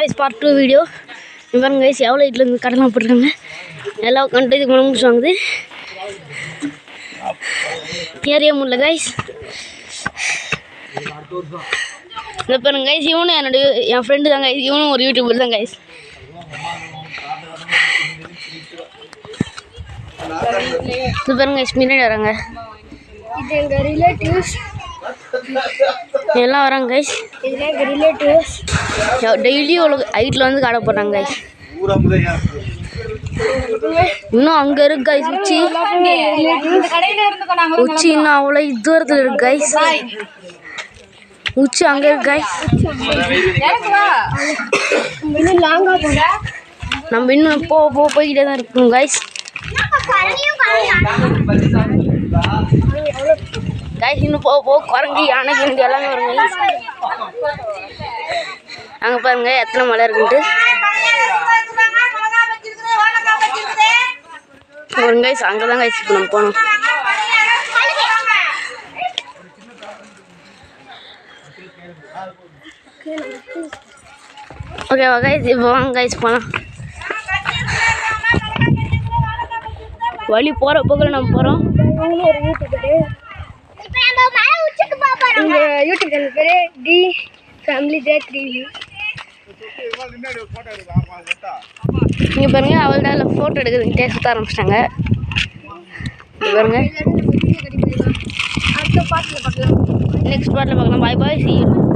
Guys part 2 video. பாருங்க guys எவ்வளோ வீட்டிலேருந்து கடலாம் போட்டிருக்காங்க. எல்லாம் கண்டு இது பண்ண முடிச்சு வாங்குது. ஏறிய முடியல கைஸ். இதை பாருங்க கைஸ், இவனும் என் ஃப்ரெண்டு தான் கைஸ். இவனும் ஒரு யூடியூபர் தான் கைஸ். இது பாருங்க கைஸ், முன்னாடி வராங்க. இது எங்கள் ரிலேட்டிவ்ஸ் எல்லாம் வராங்க கைஸ். இதில் எங்கள் ரிலேட்டிவ்ஸ் டெய்லியும் அவ்வளோ ஹைட்டில் வந்து கடை போடுறாங்க கைஸ். இன்னும் அங்கே இருக்கு கைஸ் உச்சி. உச்சி இன்னும் அவ்வளோ தூரத்தில் இருக்கு கைஸ். உச்சி அங்கே இருக்கு கைஸ். நம்ம இன்னும் போய்கிட்டே தான் இருக்கோம் கைஸ். கைஸ் இன்னும் போக குரங்கு யானை கிணறு எல்லாமே வரும் கைஸ். அங்கே பாருங்க எத்தனை மலை இருக்குன்ட்டு வரும் கைஸ். அங்கே தான் கைஸ் இப்போ நம்ம போகணும். ஓகேவா கைஸ், இப்போ வாங்க கைஸ் போகலாம். வழி போகிற போக்கில் நம்ம போகிறோம். யூடியூப் சேனல் பேர் டி ஃபேமிலி J3. இங்கே பாருங்க, அவள் தான் ஃபோட்டோ எடுக்கிறதுக்கிட்டே சுற்ற ஆரம்பிச்சிட்டாங்க. இங்கே பாருங்க, நெக்ஸ்ட் பார்ட்டில் பார்க்கலாம். பாய் பாய், see you.